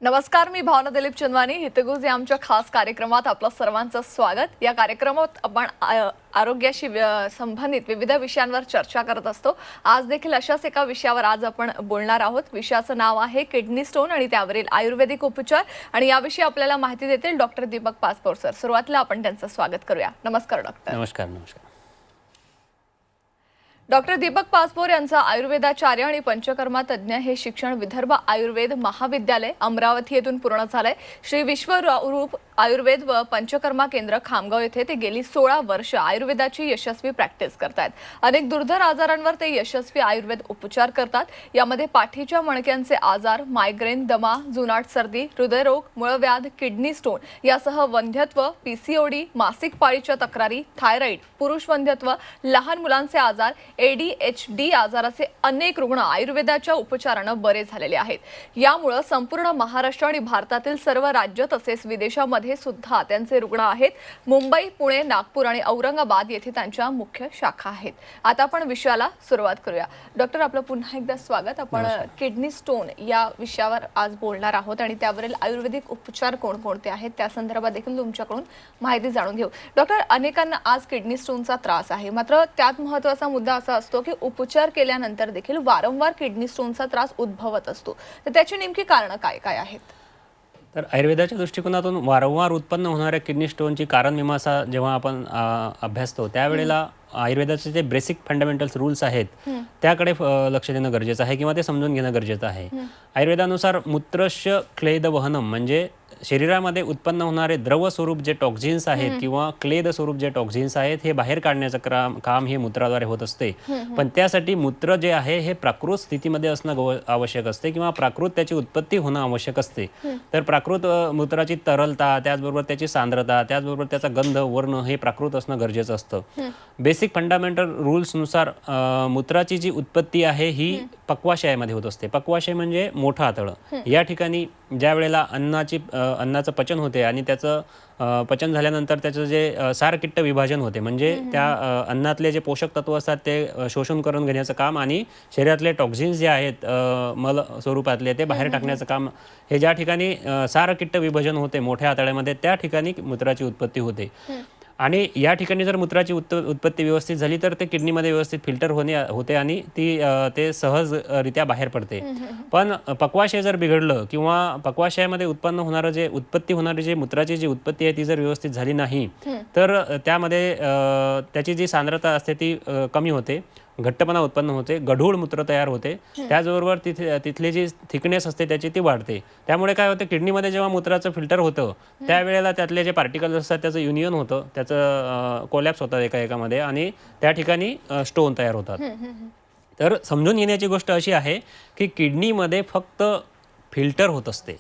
नमस्कार, मी भावना दिलीप चंदवानी. हितगुज या आमच्या खास कार्यक्रमात आपलं सर्वांचं स्वागत. या कार्यक्रमात आपण आरोग्याशी संबंधित विविध विषयांवर चर्चा करत असतो. आज देखील अशाच एका विषयावर आज आपण बोलणार आहोत. विषयाचं नाव आहे किडनी स्टोन आणि त्यावरील आयुर्वेदिक उपचार. आणि याविषयी आपल्याला माहिती देतील डॉक्टर दीपक पासपोर सर. सुरुवातीला आपण त्यांचं स्वागत करूया. नमस्कार डॉक्टर. नमस्कार. नमस्कार. डॉक्टर दीपक पासपोर यांचा आयुर्वेदाचार्य आणि पंचकर्मा तज्ज्ञ हे शिक्षण विदर्भ आयुर्वेद महाविद्यालय अमरावती येथून पूर्ण झालंय. श्री विश्वरूप आयुर्वेद व पंचकर्मा केंद्र खामगाव येथे ते गेली 16 वर्ष आयुर्वेदाची यशस्वी प्रॅक्टिस करतात. अनेक दुर्धर आजारांवर ते यशस्वी आयुर्वेद उपचार करतात. यामध्ये पाठीच्या मणक्यांचे आजार, मायग्रेन, दमा, जुनाट सर्दी, हृदयरोग, मूळव्याध, किडनी स्टोन यासह वंध्यत्व, पीसीओडी, मासिक पाळीच्या तक्रारी, थायरॉइड, पुरुष वंध्यत्व, लहान मुलांचे आजार, ADHD आजाराचे अनेक रुग्ण आयुर्वेदाच्या उपचारानं बरे झालेले आहेत. यामुळे संपूर्ण महाराष्ट्र आणि भारतातील सर्व राज्य तसेच विदेशामध्ये सुद्धा त्यांचे रुग्ण आहेत. मुंबई, पुणे, नागपूर आणि औरंगाबाद येथे त्यांच्या मुख्य शाखा आहेत. आता आपण विषयाला सुरुवात करूया. डॉक्टर, आपलं पुन्हा एकदा स्वागत. आपण किडनी स्टोन या विषयावर आज बोलणार आहोत आणि त्यावरील आयुर्वेदिक उपचार कोणकोणते आहेत त्या संदर्भात देखील तुमच्याकडून माहिती जाणून घेऊ. डॉक्टर, अनेकांना आज किडनी स्टोनचा त्रास आहे, मात्र त्यात महत्त्वाचा मुद्दा असा असतो की उपचार केल्यानंतर देखील वारंवार किडनी स्टोनचा त्रास उद्भवत असतो. तर त्याची नेमकी कारणं काय काय आहेत? तर आयुर्वेदाच्या दृष्टिकोनातून वारंवार उत्पन्न होणाऱ्या किडनी स्टोनची कारण मीमांसा जेव्हा आपण अभ्यासतो त्यावेळेला आयुर्वेदाचे जे बेसिक फंडामेंटल्स रूल्स आहेत त्याकडे लक्ष देणं गरजेचं आहे किंवा ते समजून घेणं गरजेचं आहे. आयुर्वेदानुसार मूत्रस्य क्लेद वहनम म्हणजे शरीरामध्ये उत्पन्न होणारे द्रव स्वरूप जे टॉक्झिन्स आहेत किंवा क्लेद स्वरूप जे टॉक्झिन्स आहेत हे बाहेर काढण्याचं काम हे मूत्राद्वारे होत असते. पण त्यासाठी मूत्र जे आहे हे प्राकृत स्थितीमध्ये असणं आवश्यक असते किंवा प्राकृत त्याची उत्पत्ती होणं आवश्यक असते. तर प्राकृत मूत्राची तरलता, त्याचबरोबर त्याची सांद्रता, त्याचबरोबर त्याचा गंध, वर्ण हे प्राकृत असणं गरजेचं असतं. बेसिक फंडामेंटल रूल्सनुसार मूत्राची जी उत्पत्ती आहे ही पक्वाशयामध्ये होत असते. पक्वाशय म्हणजे मोठं आतडं. या ठिकाणी ज्या वेळेला अन्नाचं पचन होते आणि त्याचं पचन झाल्यानंतर त्याचं जे सारकिट्ट विभाजन होते म्हणजे त्या अन्नातले जे पोषक तत्व असतात ते शोषण करून घेण्याचं काम आणि शरीरातले टॉक्झिन्स जे आहेत मल स्वरूपातले ते बाहेर टाकण्याचं काम, हे ज्या ठिकाणी सारकिट्ट विभाजन होते मोठ्या आतड्यामध्ये त्या ठिकाणी मूत्राची उत्पत्ती होते. आणि या ठिकाणी जर मूत्राची उत्पत्ती व्यवस्थित झाली तर ते किडनीमध्ये व्यवस्थित फिल्टर होते आणि ते सहजरित्या बाहेर पडते. पण पक्वाशय जर बिघडलं किंवा पक्वाशयामध्ये उत्पत्ती होणारी जे मूत्राची जी उत्पत्ती आहे ती जर व्यवस्थित झाली नाही तर त्यामध्ये त्याची जी सांद्रता असते ती कमी होते, घट्टपणा उत्पन्न होते, गढूळ मूत्र तयार होते, त्याचबरोबर तिथली जी थिकनेस असते त्याची ती वाढते. त्यामुळे काय होतं, किडनीमध्ये जेव्हा मूत्राचं फिल्टर होतं त्यावेळेला त्यातले जे पार्टिकल्स असतात त्याचं युनियन होतं, त्याचं कोलॅप्स होतं एकामध्ये आणि त्या ठिकाणी स्टोन तयार होतात. तर समजून घेण्याची गोष्ट अशी आहे की किडनीमध्ये फक्त फिल्टर होत असते.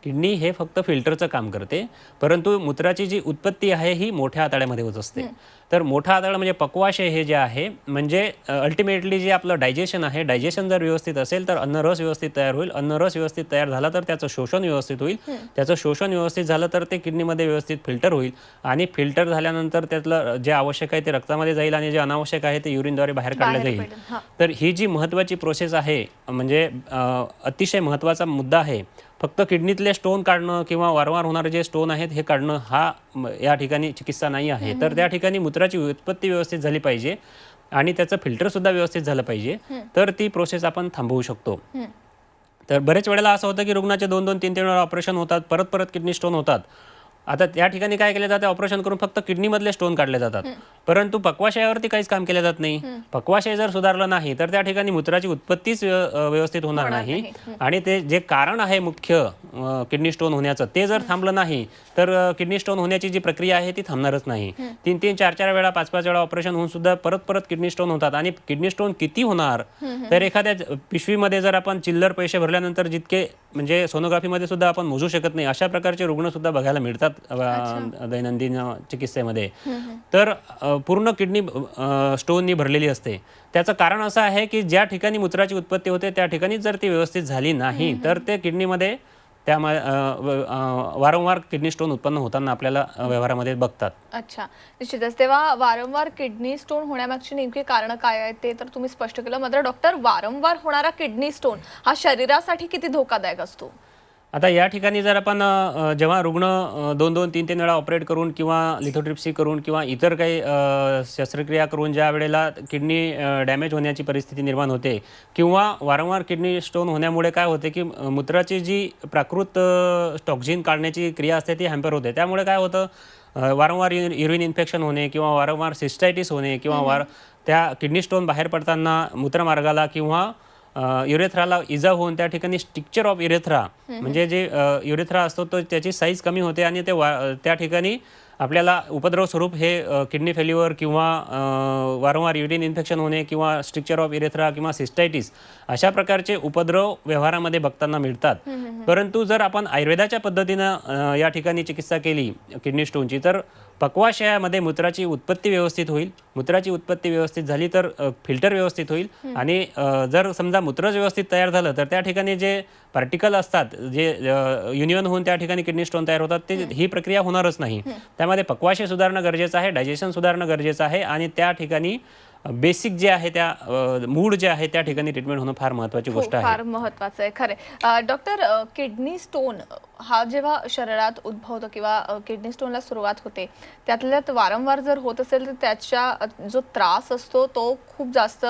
किडनी हे फक्त फिल्टरचं काम करते, परंतु मूत्राची जी उत्पत्ती आहे ही मोठ्या आतड्यामध्ये होत असते. तर मोठा आतडा म्हणजे पक्वाशय हे जे आहे म्हणजे अल्टिमेटली जे आपलं डायजेशन आहे, डायजेशन जर व्यवस्थित असेल तर अन्नरस व्यवस्थित तयार होईल. अन्नरस व्यवस्थित तयार झाला तर त्याचं शोषण व्यवस्थित होईल. त्याचं शोषण व्यवस्थित झालं तर ते किडनीमध्ये व्यवस्थित फिल्टर होईल आणि फिल्टर झाल्यानंतर त्यातलं जे आवश्यक आहे ते रक्तामध्ये जाईल आणि जे अनावश्यक आहे ते युरिनद्वारे बाहेर काढलं जाईल. तर ही जी महत्त्वाची प्रोसेस आहे म्हणजे अतिशय महत्त्वाचा मुद्दा आहे. फक्त किडनीतले स्टोन काढणं किंवा वारंवार होणारे जे स्टोन आहेत हे काढणं हा या ठिकाणी चिकित्सा नाही आहे. तर त्या ठिकाणी मूत्राची उत्पत्ती व्यवस्थित झाली पाहिजे आणि त्याचं फिल्टरसुद्धा व्यवस्थित झालं पाहिजे तर ती प्रोसेस आपण थांबवू शकतो. तर बरेच वेळेला असं होतं की रुग्णाचे 2-2, 3-3 वेळा ऑपरेशन होतात, परत किडनी स्टोन होतात. आता त्या ठिकाणी काय केले जाते, ऑपरेशन करून फक्त किडनीमधले स्टोन काढले जातात, परंतु पक्वाशयावरती काहीच काम केले जात नाही. पक्वाशय जर सुधारलं नाही तर त्या ठिकाणी मूत्राची उत्पत्तीच व्यवस्थित होणार नाही आणि ते जे कारण आहे मुख्य किडनी स्टोन होण्याचं ते जर थांबलं नाही तर किडनी स्टोन होण्याची जी प्रक्रिया आहे ती थांबणारच नाही. 3-3, 4-4 वेळा, 5-5 वेळा ऑपरेशन होऊन सुद्धा परत किडनी स्टोन होतात. आणि किडनी स्टोन किती होणार तर एखाद्या पिशवीमध्ये जर आपण चिल्लर पैसे भरल्यानंतर जितके म्हणजे सोनोग्राफीमध्ये सुद्धा आपण मोजू शकत नाही अशा प्रकारचे रुग्ण सुद्धा बघायला मिळतात दैनंदिन चिकित्सेमध्ये. तर पूर्ण किडनी स्टोननी भरलेली असते. त्याचं कारण असं आहे की ज्या ठिकाणी मूत्राची उत्पत्ती होते त्या ठिकाणी जर ती व्यवस्थित झाली नाही तर ते किडनीमध्ये त्या वारंवार किडनी स्टोन उत्पन्न होताना आपल्याला व्यवहारामध्ये बघतात. अच्छा, निश्चितच. तेव्हा वारंवार किडनी स्टोन होण्यामागची नेमकी कारण काय आहेत ते तर तुम्ही स्पष्ट केलं. मात्र डॉक्टर, वारंवार होणारा किडनी स्टोन हा शरीरासाठी किती धोकादायक असतो? आता या ठिकाणी जर आपण जेव्हा रुग्ण 2-2, 3-3 वेळा ऑपरेट करून किंवा लिथोट्रिप्सी करून किंवा इतर काही शस्त्रक्रिया करून ज्या वेळेला किडनी डॅमेज होण्याची परिस्थिती निर्माण होते किंवा वारंवार किडनी स्टोन होण्यामुळे काय होते की मूत्राची जी प्राकृत टॉक्झिन काढण्याची क्रिया असते ती हॅम्पर होते. त्यामुळे काय होतं, वारंवार युरिन इन्फेक्शन होणे किंवा वारंवार सिस्टायटिस होणे किंवा त्या किडनी स्टोन बाहेर पडताना मूत्रमार्गाला किंवा युरेथ्राला इजा होऊन त्या ठिकाणी स्ट्रिक्चर ऑफ युरेथ्रा म्हणजे जे युरेथ्रा असतो तो त्याची साईज कमी होते आणि ते त्या ठिकाणी आपल्याला उपद्रव स्वरूप हे किडनी फेल्युअर किंवा वारंवार युरिन इन्फेक्शन होणे किंवा स्ट्रिक्चर ऑफ युरेथ्रा किंवा सिस्टायटिस अशा प्रकारचे उपद्रव व्यवहारामध्ये बघताना मिळतात. परंतु जर आपण आयुर्वेदाच्या पद्धतीनं या ठिकाणी चिकित्सा केली किडनी स्टोनची तर पक्वाशयामध्ये मूत्राची उत्पत्ती व्यवस्थित होईल. मूत्राची उत्पत्ती व्यवस्थित झाली तर फिल्टर व्यवस्थित होईल आणि जर समजा मूत्रच व्यवस्थित तयार झालं तर त्या ठिकाणी जे पार्टिकल असतात जे युनियन होऊन त्या ठिकाणी किडनी स्टोन तयार होतात ते ही प्रक्रिया होणारच नाही. त्यामध्ये पक्वाशय सुधारणं गरजेचं आहे, डायजेशन सुधारणं गरजेचं आहे आणि त्या ठिकाणी बेसिक जे आहे त्या मूड जे आहे त्या ठिकाणी ट्रीटमेंट होणं फार महत्त्वाची गोष्ट आहे. फार महत्त्वाचं आहे खरे. डॉक्टर, किडनी स्टोन हा जेव्हा शरीरात उद्भवतो किंवा किडनी स्टोनला सुरुवात होते त्यातल्यात वारंवार जर होत असेल तर त्याचा जो त्रास असतो तो खूप जास्त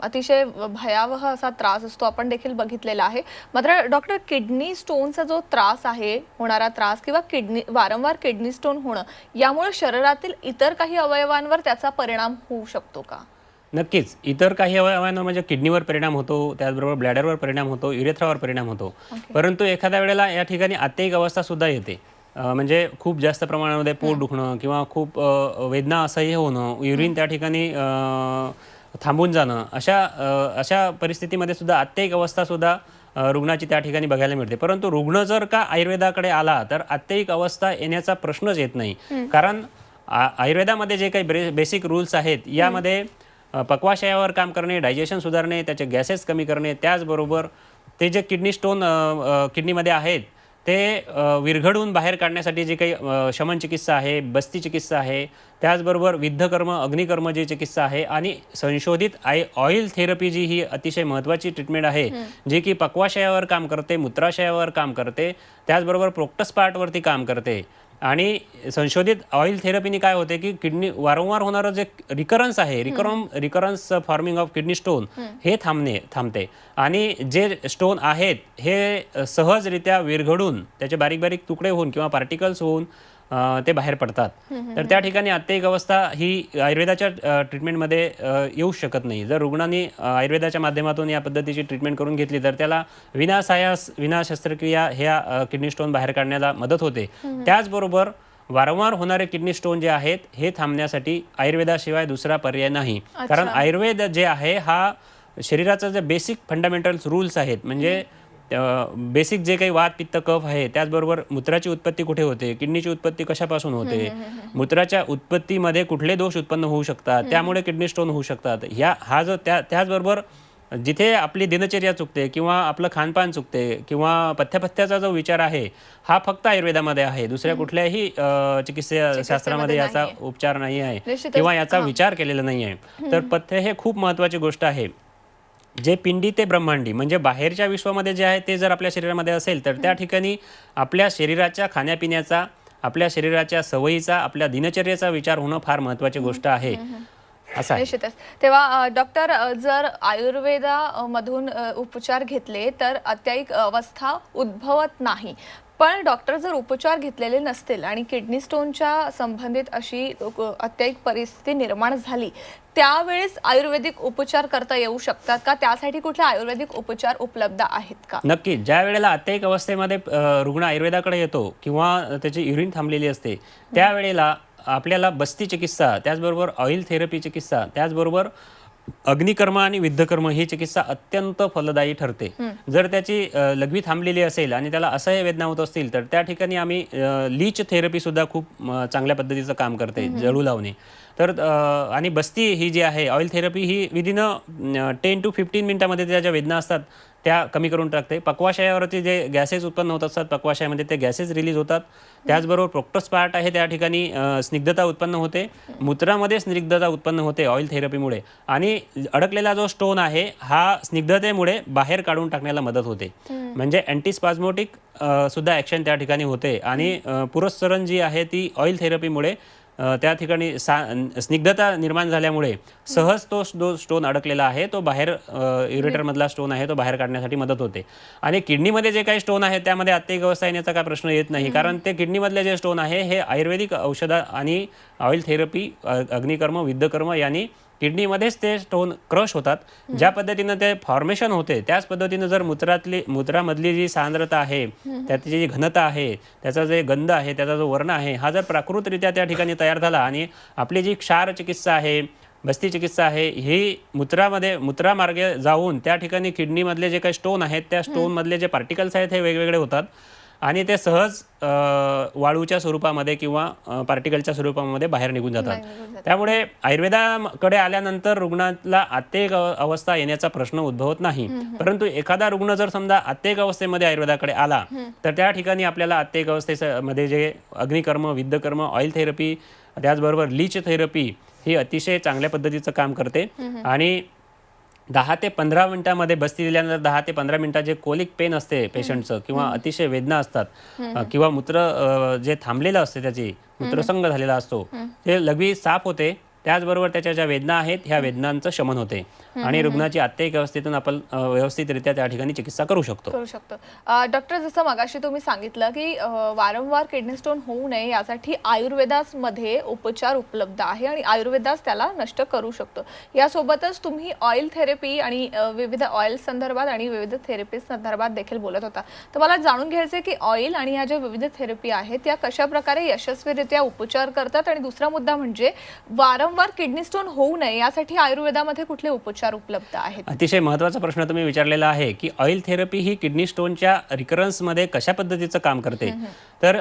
अतिशय भयावह असा त्रास असतो, आपण देखील बघितलेला आहे. मात्र डॉक्टर, किडनी स्टोनचा जो त्रास आहे, होणारा त्रास किंवा वारंवार किडनी स्टोन होणं यामुळे शरीरातील इतर काही अवयवांवर त्याचा परिणाम होऊ शकतो का? नक्कीच. इतर काही अवयवांवर म्हणजे किडनीवर परिणाम होतो, त्याचबरोबर ब्लॅडरवर परिणाम होतो, युरेथ्रावर परिणाम होतो. परंतु एखाद्या वेळेला या ठिकाणी आत्ययिक अवस्था सुद्धा येते. म्हणजे खूप जास्त प्रमाणामध्ये पोट दुखणं किंवा खूप वेदना असह्य होणं, युरिन त्या ठिकाणी थांबून जाणं अशा परिस्थितीमध्ये सुद्धा आत्ययिक अवस्था सुद्धा रुग्णाची त्या ठिकाणी बघायला मिळते. परंतु रुग्ण जर का आयुर्वेदाकडे आला तर आत्ययिक अवस्था येण्याचा प्रश्नच येत नाही. कारण आयुर्वेदामध्ये जे काही बेसिक रूल्स आहेत यामध्ये पक्वाशयावर काम करणे, डायजेशन सुधारणे, त्याचे गॅसेस कमी करणे, त्याचबरोबर ते जे किडनी स्टोन किडनीमध्ये आहेत ते विरघडून बाहेर काढण्यासाठी जे काही शमन चिकित्सा आहे, बस्ती चिकित्सा आहे, त्याचबरोबर विद्धकर्म, अग्निकर्म जी चिकित्सा आहे आणि संशोधित ऑइल थेरपी जी ही अतिशय महत्त्वाची ट्रीटमेंट आहे जी की पक्वाशयावर काम करते, मूत्राशयावर काम करते, त्याचबरोबर प्रोक्टस पार्टवरती काम करते. आणि संशोधित ऑइल थेरपीने काय होते की किडनी वारंवार होणारं जे रिकरन्स आहे, रिकरन्स फॉर्मिंग ऑफ किडनी स्टोन हे थांबते आणि जे स्टोन आहेत हे सहजरित्या विरघडून त्याचे बारीक बारीक तुकडे होऊन किंवा पार्टिकल्स होऊन ते बाहेर पडतात. तर त्या ठिकाणी आत्ययिक अवस्था ही आयुर्वेदाच्या ट्रीटमेंटमध्ये येऊ शकत नाही. जर रुग्णांनी आयुर्वेदाच्या माध्यमातून या पद्धतीची ट्रीटमेंट करून घेतली तर त्याला विना शस्त्रक्रिया ह्या किडनी स्टोन बाहेर काढण्याला मदत होते. त्याचबरोबर वारंवार होणारे किडनी स्टोन जे आहेत हे थांबण्यासाठी आयुर्वेदाशिवाय दुसरा पर्याय नाही. कारण आयुर्वेद जे आहे हा शरीराचा जे बेसिक फंडामेंटल्स रूल्स आहेत म्हणजे बेसिक जे काही वात पित्त कफ आहे, त्याचबरोबर मूत्राची उत्पत्ती कुठे होते, किडनीची उत्पत्ती कशापासून होते, मूत्राच्या उत्पत्तीमध्ये कुठले दोष उत्पन्न होऊ शकतात, त्यामुळे किडनी स्टोन होऊ शकतात, त्याचबरोबर जिथे आपली दिनचर्या चुकते किंवा आपलं खानपान चुकते किंवा पथ्यपथ्याचा जो विचार आहे हा फक्त आयुर्वेदामध्ये आहे. दुसऱ्या कुठल्याही चिकित्साशास्त्रामध्ये याचा उपचार नाही आहे किंवा याचा विचार केलेला नाही आहे. तर पथ्य हे खूप महत्त्वाची गोष्ट आहे. जे पिंडी ते ब्रह्मांडी म्हणजे बाहेरच्या विश्वामध्ये जे आहे ते जर आपल्या शरीरामध्ये असेल तर त्या ठिकाणी आपल्या शरीराच्या खाण्यापिण्याचा, आपल्या शरीराच्या सवयीचा, आपल्या दिनचर्येचा विचार होणं फार महत्त्वाची गोष्ट आहे. निश्चितच. तेव्हा डॉक्टर, जर आयुर्वेदामधून उपचार घेतले तर आत्ययिक अवस्था उद्भवत नाही, पण डॉक्टर जर उपचार घेतलेले नसतील आणि किडनी स्टोनच्या संबंधित अशी आत्ययिक परिस्थिती निर्माण झाली त्यावेळेस आयुर्वेदिक उपचार करता येऊ शकतात का? त्यासाठी कुठले आयुर्वेदिक उपचार उपलब्ध आहेत का? नक्की. ज्या वेळेला आत्ययिक अवस्थेमध्ये रुग्ण आयुर्वेदाकडे येतो किंवा त्याची युरिन थांबलेली असते त्यावेळेला आपल्याला बस्ती चिकित्सा, त्याचबरोबर ऑइल थेरपी चिकित्सा, त्याचबरोबर अग्निकर्म आणि विद्धकर्म ही चिकित्सा अत्यंत फलदायी ठरते. जर त्याची लघवी थांबलेली असेल आणि त्याला असह्य वेदना होत असतील तर त्या ठिकाणी आम्ही लीच थेरपी सुद्धा खूप चांगल्या पद्धतीचं काम करते, जळू लावणे. तर आणि बस्ती ही जी आहे oil therapy he within 10 to 15 मिनिटामध्ये त्या ज्या वेदना असतात त्या कमी करून टाकते. पक्वाशयावरती जे गॅसेस उत्पन्न होत असतात पक्वाशयामध्ये ते गॅसेस रिलीज होतात. त्याचबरोबर प्रोक्टस पार्ट आहे त्या ठिकाणी स्निग्धता उत्पन्न होते. मूत्रामध्ये स्निग्धता उत्पन्न होते ऑइल थेरपीमुळे आणि अडकलेला जो स्टोन आहे हा स्निग्धतेमुळे बाहेर काढून टाकण्याला मदत होते. म्हणजे अँटीस्पाझमोटिक सुद्धा ॲक्शन त्या ठिकाणी होते आणि पुरस्सरण जी आहे ती ऑइल थेरपीमुळे त्या ठिकाणी स्निग्धता निर्माण झाल्यामुळे सहज तो जो स्टोन अडकलेला आहे तो बाहेर युरेटरमधला स्टोन आहे तो बाहेर काढण्यासाठी मदत होते. आणि किडनीमध्ये जे काही स्टोन आहे त्यामध्ये आत्तेक अवस्था येण्याचा काय प्रश्न येत नाही, कारण ते किडनीमधले जे स्टोन आहे हे आयुर्वेदिक औषधं आणि ऑइल थेरपी अग्निकर्म विद्धकर्म यांनी किडनीमध्येच ते स्टोन क्रश होतात. ज्या पद्धतीनं ते फॉर्मेशन होते त्याच पद्धतीनं जर मूत्रामधली जी सांद्रता आहे, त्याची जी घनता आहे, त्याचा जे गंध आहे, त्याचा जो वर्ण आहे, हा जर प्राकृतरित्या त्या ठिकाणी तयार झाला आणि आपली जी क्षार चिकित्सा आहे, बस्ती चिकित्सा आहे, ही मूत्रामार्गे जाऊन त्या ठिकाणी किडनीमधले जे काही स्टोन आहेत त्या स्टोनमधले जे पार्टिकल्स आहेत हे वेगवेगळे होतात आणि ते सहज वाळूच्या स्वरूपामध्ये किंवा पार्टिकलच्या स्वरूपामध्ये बाहेर निघून जातात. त्यामुळे आयुर्वेदाकडे आल्यानंतर रुग्णाला आत्तेक अवस्था येण्याचा प्रश्न उद्भवत नाही. परंतु एखादा रुग्ण जर समजा आत्तेक अवस्थेमध्ये आयुर्वेदाकडे आला तर त्या ठिकाणी आपल्याला आत्तेक अवस्थेमध्ये जे अग्निकर्म विद्धकर्म ऑइल थेरपी त्याचबरोबर लीच थेरपी ही अतिशय चांगल्या पद्धतीचं काम करते. आणि 10 ते 15 मिनिटांमध्ये बस्ती दिल्यानंतर 10 ते 15 मिनिटात जे कोलिक पेन असते पेशंटचं किंवा अतिशय वेदना असतात किंवा मूत्र जे थांबलेलं असते त्याची मूत्रसंग झालेला असतो ते लगेच साफ होते. त्याचबरोबर त्याच्या ज्या वेदना आहेत ह्या वेदनांचं शमन होते आणि रुग्णाची आत्तेक अवस्थेतून आपण व्यवस्थितरित्या त्या ठिकाणी चिकित्सा करू शकतो. डॉक्टर, जसं मगाशी तुम्ही सांगितलं की वारंवार किडनी स्टोन होऊ नये यासाठी आयुर्वेदामध्ये उपचार उपलब्ध आहे आणि आयुर्वेदास त्याला नष्ट करू शकतो. यासोबतच तुम्ही ऑइल थेरपी आणि विविध ऑइल संदर्भात आणि विविध थेरपी संदर्भात देखील बोलत होता. तर मला जाणून घ्यायचे की ऑइल आणि ह्या ज्या विविध थेरपी आहेत त्या कशा प्रकारे यशस्वीरित्या उपचार करतात आणि दुसरा मुद्दा म्हणजे वारंवार किडनी स्टोन होऊ नये यासाठी आयुर्वेदामध्ये कुठले उपचार उपलब्ध आहेत? अतिशय महत्त्वाचा प्रश्न तुम्ही विचारलेला आहे की ऑइल थेरपी ही किडनी स्टोनच्या रिकरन्समध्ये कशा पद्धतीचं काम करते. तर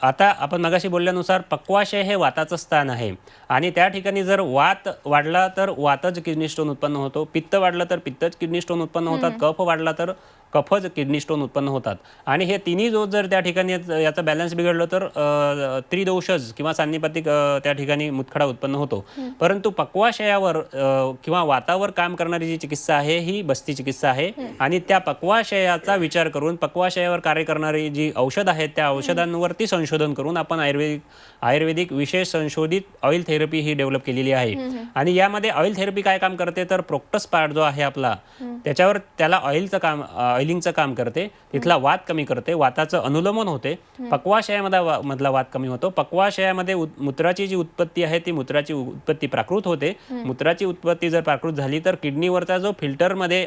आता आपण मगाशी बोलल्यानुसार पक्वाशय हे वाताचं स्थान आहे आणि त्या ठिकाणी जर वात वाढला तर वातच किडनी स्टोन उत्पन्न होतो, पित्त वाढलं तर पित्तच किडनी स्टोन उत्पन्न होतात, कफ वाढला तर कफच किडनी स्टोन उत्पन्न होतात. आणि हे तिन्ही दोष जर त्या ठिकाणी याचा बॅलन्स बिघडलं तर त्रिदोषज किंवा सान्निपातिक त्या ठिकाणी मुतखडा उत्पन्न होतो. परंतु पक्वाशयावर किंवा वातावर काम करणारी जी चिकित्सा आहे ही बस्ती चिकित्सा आहे आणि त्या पक्वाशयाचा विचार करून पक्वाशयावर कार्य करणारी जी औषध आहेत त्या औषधांवरती संशोधन करून आपण आयुर्वेदिक विशेष संशोधित ऑइल थेरपी ही डेव्हलप केलेली आहे. आणि यामध्ये ऑइल थेरपी काय काम करते तर प्रोक्टस पार्ट जो आहे आपला त्याच्यावर त्याला ऑइलिंगचं काम करते, तिथला वात कमी करते, वाताचं अनुलोमन होते, पक्वाशयामधला वात कमी होतो. पक्वाशयामध्ये मूत्राची जी उत्पत्ती आहे ती मूत्राची उत्पत्ती प्राकृत होते. मूत्राची उत्पत्ती जर प्राकृत झाली तर किडनीवरचा जो फिल्टरमध्ये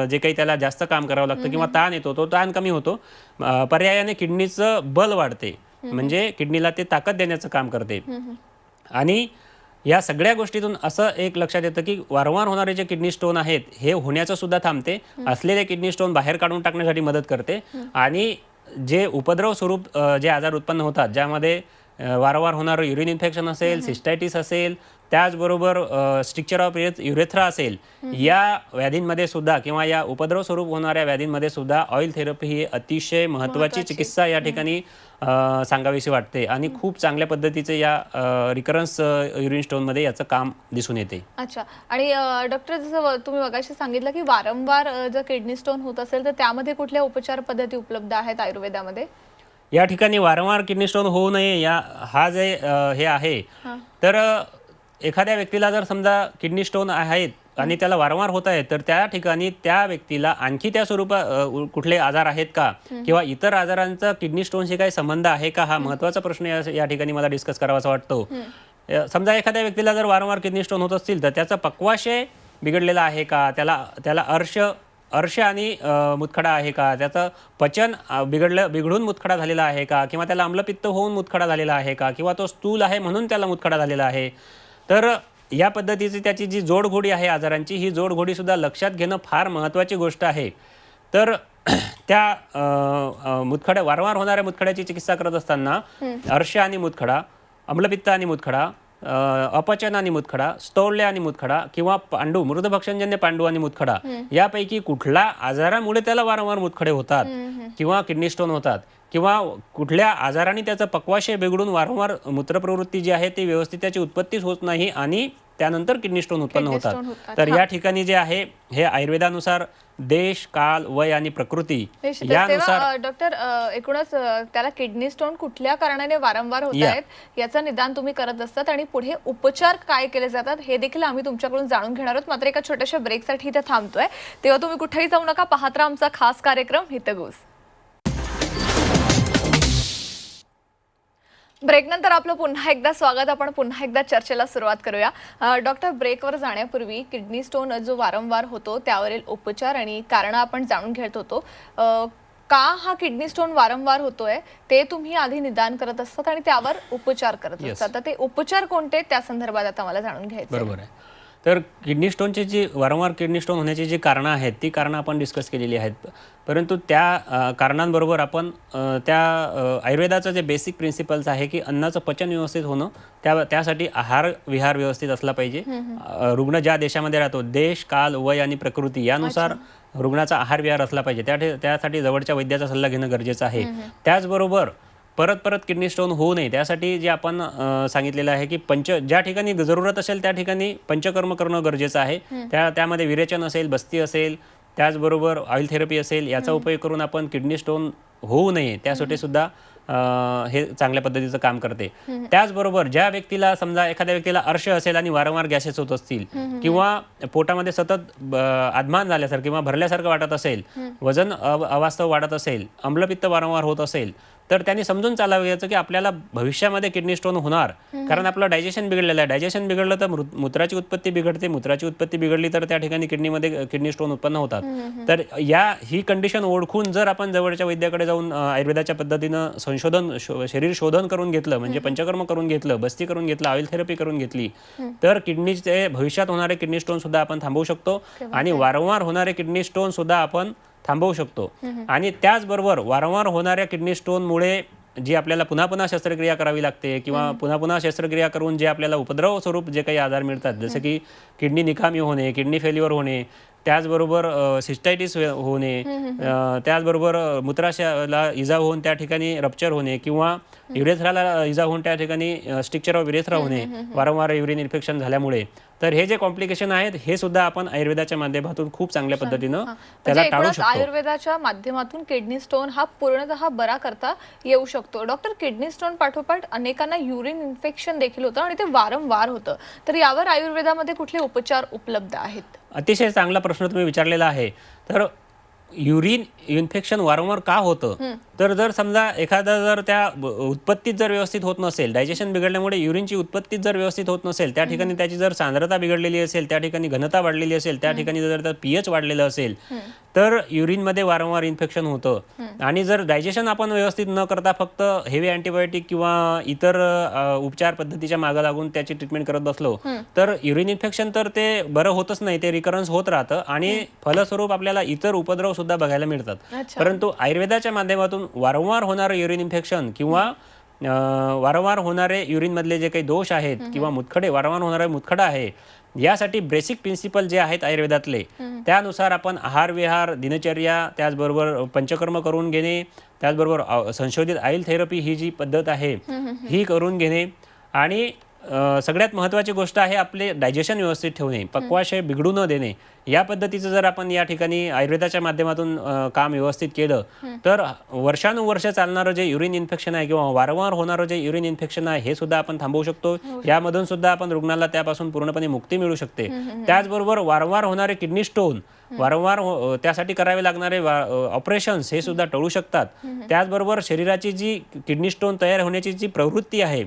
जे काही त्याला जास्त काम करावं लागतं किंवा ताण येतो तो ताण कमी होतो. पर्यायाने किडनीचं बल वाढते, म्हणजे किडनीला ते ताकद देण्याचं काम करते. आणि या सगळ्या गोष्टीतून असं एक लक्षात येतं की वारंवार होणारे जे किडनी स्टोन आहेत हे होण्याचं सुद्धा थांबते, असलेले किडनी स्टोन बाहेर काढून टाकण्यासाठी मदत करते. आणि जे उपद्रव स्वरूप जे आजार उत्पन्न होतात ज्यामध्ये वारंवार होणारं युरिन इन्फेक्शन असेल, सिस्टायटिस असेल, त्याचबरोबर स्ट्रिक्चर ऑफ युरेथ्रा असेल, या व्याधींमध्ये सुद्धा किंवा या उपद्रव स्वरूप होणाऱ्या व्याधींमध्ये सुद्धा ऑइल थेरपी ही अतिशय महत्त्वाची चिकित्सा या ठिकाणी सांगावीशी वाटते आणि खूप चांगल्या पद्धतीचे या रिकरन्स युरिन स्टोनमध्ये याचं काम दिसून येते. अच्छा. आणि डॉक्टर, जसं तुम्ही मगाशी सांगितलं की वारंवार जर किडनी स्टोन होत असेल तर त्यामध्ये कुठल्या उपचार पद्धती उपलब्ध आहेत आयुर्वेदामध्ये? या ठिकाणी वारंवार किडनी स्टोन होऊ नये हा जे हे आहे तर एखाद्या व्यक्तीला जर समजा किडनी स्टोन आहेत आणि त्याला वारंवार होत आहे तर त्या ठिकाणी त्या व्यक्तीला आणखी त्या स्वरूपात कुठले आजार आहेत का किंवा इतर आजारांचा किडनी स्टोनशी काही संबंध आहे का, हा महत्त्वाचा प्रश्न या ठिकाणी मला डिस्कस करावासा वाटतो. समजा एखाद्या व्यक्तीला जर वारंवार किडनी स्टोन होत असतील तर त्याचा पक्वाशय बिघडलेला आहे का, त्याला अर्श आणि मुतखडा आहे का, त्याचं पचन बिघडून मुतखडा झालेला आहे का, किंवा त्याला आम्लपित्त होऊन मुतखडा झालेला आहे का, किंवा तो स्थूल आहे म्हणून त्याला मुतखडा झालेला आहे. तर या पद्धतीची त्याची जी जोडघोडी आहे आजारांची, ही जोडघोडी सुद्धा लक्षात घेणं फार महत्त्वाची गोष्ट आहे. तर त्या वारंवार होणाऱ्या मुतखड्याची चिकित्सा करत असताना अर्श आणि मुतखडा, आम्लपित्त आणि मुतखडा, अपचन आणि मूतखडा, स्थौल्य आणि मूतखडा किंवा पांडू मृदभक्षणजन्य पांडू आणि मूतखडा यापैकी कुठल्या आजारामुळे त्याला वारंवार मूतखडे होतात किंवा किडनी स्टोन होतात किंवा कुठल्या आजाराने त्याचं पक्वाशय बिघडून वारंवार मूत्रप्रवृत्ती जी आहे ती व्यवस्थित त्याची उत्पत्तीच होत नाही आणि त्यानंतर किडनी स्टोन उत्पन्न होतात. तर या ठिकाणी जे आहे हे आयुर्वेदानुसार देश, काल, वय आणि प्रकृती यानुसार डॉक्टर एकूणच त्याला किडनी स्टोन कुठल्या कारणाने वारंवार होत आहेत याचं निदान तुम्ही करत असतात आणि पुढे उपचार काय केले जातात हे देखील आम्ही तुमच्याकडून जाणून घेणार आहोत. मात्र एका छोट्याशा ब्रेकसाठी इथे थांबतोय, तेव्हा तुम्ही कुठेही जाऊ नका, पाहत राहा आमचा खास कार्यक्रम हितगुज. ब्रेकनंतर आपलं पुन्हा एकदा स्वागत. आपण पुन्हा एकदा चर्चेला सुरुवात करूया. डॉक्टर, ब्रेकवर जाण्यापूर्वी किडनी स्टोन जो वारंवार होतो त्यावरील उपचार आणि कारण आपण जाणून घेत होतो. का हा किडनी स्टोन वारंवार होतोय ते तुम्ही आधी निदान करत असतात आणि त्यावर उपचार करत असतात. तर ते उपचार कोणते त्या संदर्भात आता मला जाणून घ्यायचं. बरोबर आहे. तर किडनी स्टोनची जी वारंवार किडनी स्टोन होण्याची जी कारणं आहेत ती कारणं आपण डिस्कस केलेली आहेत, परंतु त्या कारणांबरोबर आपण त्या आयुर्वेदाचं जे बेसिक प्रिन्सिपल्स आहे की अन्नाचं पचन व्यवस्थित होणं, त्यासाठी आहार विहार व्यवस्थित असला पाहिजे. रुग्ण ज्या देशामध्ये राहतो, देश, काल, वय आणि प्रकृती यानुसार रुग्णाचा आहार विहार असला पाहिजे. त्यासाठी जवळच्या वैद्याचा सल्ला घेणं गरजेचं आहे. त्याचबरोबर परत परत किडनी स्टोन होऊ नये त्यासाठी जे आपण सांगितलेलं आहे की ज्या ठिकाणी जरूरत असेल त्या ठिकाणी पंचकर्म करणं गरजेचं आहे. त्यामध्ये विरेचन असेल, बस्ती असेल, त्याचबरोबर ऑइल थेरपी असेल, याचा उपयोग करून आपण किडनी स्टोन होऊ नये त्यासाठी सुद्धा हे चांगल्या पद्धतीचं काम करते. त्याचबरोबर ज्या व्यक्तीला समजा एखाद्या व्यक्तीला अर्श असेल आणि वारंवार गॅसेस होत असतील किंवा पोटामध्ये सतत आदमान झाल्यासारखं किंवा भरल्यासारखं वाटत असेल, वजन अवास्तव वाढत असेल, अम्लपित्त वारंवार होत असेल, तर त्यांनी समजून चालावयाचं की आपल्याला भविष्यामध्ये किडनी स्टोन होणार, कारण आपलं डायजेशन बिघडलेलं आहे. डायजेशन बिघडलं तर मूत्राची उत्पत्ती बिघडते, मूत्राची उत्पत्ती बिघडली तर त्या ठिकाणी किडनीमध्ये किडनी स्टोन उत्पन्न होतात. तर ही कंडिशन ओळखून जर आपण जवळच्या वैद्याकडे जाऊन आयुर्वेदाच्या पद्धतीनं शरीर शोधन करून घेतलं, म्हणजे पंचकर्म करून घेतलं, बस्ती करून घेतलं, ऑइल थेरपी करून घेतली, तर किडनीचे भविष्यात होणारे किडनी स्टोन सुद्धा आपण थांबवू शकतो आणि वारंवार होणारे किडनी स्टोन सुद्धा आपण थांबवू शकतो. आणि त्याचबरोबर वारंवार होणाऱ्या किडनी स्टोनमुळे जी आपल्याला पुन्हा पुन्हा शस्त्रक्रिया करावी लागते किंवा पुन्हा पुन्हा शस्त्रक्रिया करून जे आपल्याला उपद्रव स्वरूप जे काही आजार मिळतात, जसे की किडनी निकामी होणे, किडनी फेल्युअर होणे, त्याचबरोबर सिस्टायटिस होणे, त्याचबरोबर मूत्राशयाला इजा होऊन त्या ठिकाणी रप्चर होणे किंवा युरेथ्राला इजा होऊन त्या ठिकाणी स्ट्रिक्चर ऑफ युरेथ्रा होणे वारंवार युरिन इन्फेक्शन झाल्यामुळे. तर हे जे कॉम्प्लिकेशन आहेत हे सुद्धा आपण आयुर्वेदाच्या माध्यमातून खूप चांगल्या पद्धतीनं त्याला टाळू शकतो. आयुर्वेदाच्या माध्यमातून किडनी स्टोन हा पूर्णतः बरा करता येऊ शकतो. डॉक्टर, किडनी स्टोन पाठोपाठ अनेकांना युरिन इन्फेक्शन देखील होतं आणि ते वारंवार होतं, तर यावर आयुर्वेदामध्ये कुठले उपचार उपलब्ध आहेत? अतिशय चांगला प्रश्न तुम्ही विचारलेला आहे. तर युरिन इन्फेक्शन वारंवार का होतं, तर जर समजा एखादा जर त्या उत्पत्तीत जर व्यवस्थित होत नसेल, डायजेशन बिघडल्यामुळे युरिनची उत्पत्तीच जर व्यवस्थित होत नसेल, त्या ठिकाणी त्याची जर सांद्रता बिघडलेली असेल, त्या ठिकाणी घनता वाढलेली असेल, त्या ठिकाणी जर त्या पीएच वाढलेलं असेल, तर युरिनमध्ये वारंवार इन्फेक्शन होतं. आणि जर डायजेशन आपण व्यवस्थित न करता फक्त हेवी अँटीबायोटिक किंवा इतर उपचार पद्धतीच्या मागे लागून त्याची ट्रीटमेंट करत बसलो तर युरिन इन्फेक्शन तर ते बरं होतच नाही, ते रिकरन्स होत राहतं आणि फलस्वरूप आपल्याला इतर उपद्रव सुद्धा बघायला मिळतात. परंतु आयुर्वेदाच्या माध्यमातून वारंवार होणारं युरिन इन्फेक्शन किंवा वारंवार होणारे युरिन मधले जे काही दोष आहेत किंवा मुतखडे, वारंवार होणारे मुतखडा आहे, यासाठी बेसिक प्रिन्सिपल जे आहेत आयुर्वेदातले त्यानुसार आपण आहार विहार, दिनचर्या, त्याचबरोबर पंचकर्म करून घेणे, त्याचबरोबर संशोधित ऑइल थेरपी ही जी पद्धत आहे ही करून घेणे आणि सगळ्यात महत्त्वाची गोष्ट आहे आपले डायजेशन व्यवस्थित ठेवणे, पक्वाशय बिघडू न देणे. या पद्धतीचं जर आपण या ठिकाणी आयुर्वेदाच्या माध्यमातून काम व्यवस्थित केलं तर वर्षानुवर्ष चालणारं जे युरिन इन्फेक्शन आहे किंवा वारंवार होणारं जे युरिन इन्फेक्शन आहे हे सुद्धा आपण थांबवू शकतो. यामधून सुद्धा आपण रुग्णाला त्यापासून पूर्णपणे मुक्ती मिळू शकते. त्याचबरोबर वारंवार होणारे किडनी स्टोन, वारंवार त्यासाठी करावे लागणारे ऑपरेशन्स हे सुद्धा टळू शकतात. त्याचबरोबर शरीराची जी किडनी स्टोन तयार होण्याची जी प्रवृत्ती आहे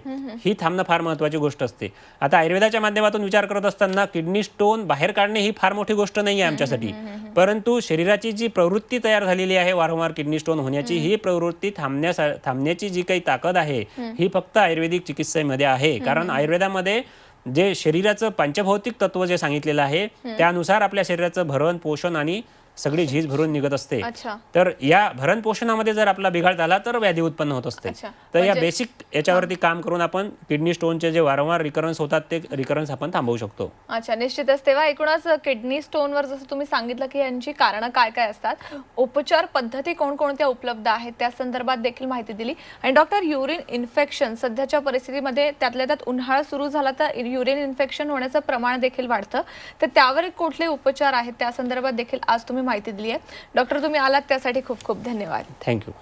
ही थांबणं फार महत्त्वाची गोष्ट असते. आता आयुर्वेदाच्या माध्यमातून विचार करत असताना किडनी स्टोन बाहेर काढणे ही फार मोठी गोष्ट नाही आहे आमच्यासाठी, परंतु शरीराची जी प्रवृत्ती तयार झालेली आहे वारंवार किडनी स्टोन होण्याची, ही प्रवृत्ती थांबण्याची जी काही ताकद आहे ही फक्त आयुर्वेदिक चिकित्सेमध्ये आहे. कारण आयुर्वेदामध्ये जे शरीराचं पंचभौतिक तत्व जे सांगितलेलं आहे त्यानुसार आपल्या शरीराचं भरण पोषण आणि सगळी झीज भरून निघत असते. अच्छा. तर या भरण पोषणामध्ये जर आपला बिघाड झाला तर व्याधी उत्पन्न होत असते. अच्छा. तर या बेसिक याच्यावरती काम करून आपण किडनी स्टोनचे जे वारंवार रिकरन्स होतात ते रिकरन्स आपण थांबवू शकतो. अच्छा, निश्चितच. तेव्हा एकूणच किडनी स्टोनवर जसं तुम्ही सांगितलं की यांची कारणं काय काय असतात, उपचार पद्धती कोणकोणत्या उपलब्ध आहेत त्या संदर्भात देखील माहिती दिली. आणि डॉक्टर, युरिन इन्फेक्शन सध्याच्या परिस्थितीमध्ये त्यातल्या त्यात उन्हाळा सुरू झाला तर युरिन इन्फेक्शन होण्याचं प्रमाण देखील वाढतं, तर त्यावर कुठले उपचार आहेत त्या संदर्भात देखील आज तुम्ही माहिती दिली आहे. डॉक्टर, तुम्ही आलात त्यासाठी खूप खूप धन्यवाद. थँक्यू.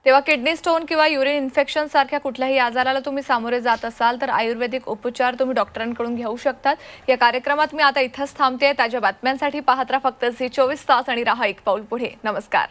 तेव्हा किडनी स्टोन किंवा युरिन इन्फेक्शन सारख्या कुठल्याही आजाराला तुम्ही सामोरे जात असाल तर आयुर्वेदिक उपचार तुम्ही डॉक्टरांकडून घेऊ शकतात. या कार्यक्रमात मी आता इथंच थांबते. ताज्या बातम्यांसाठी पाहत राहा फक्त झी 24 तास आणि राहा एक पाऊल पुढे. नमस्कार.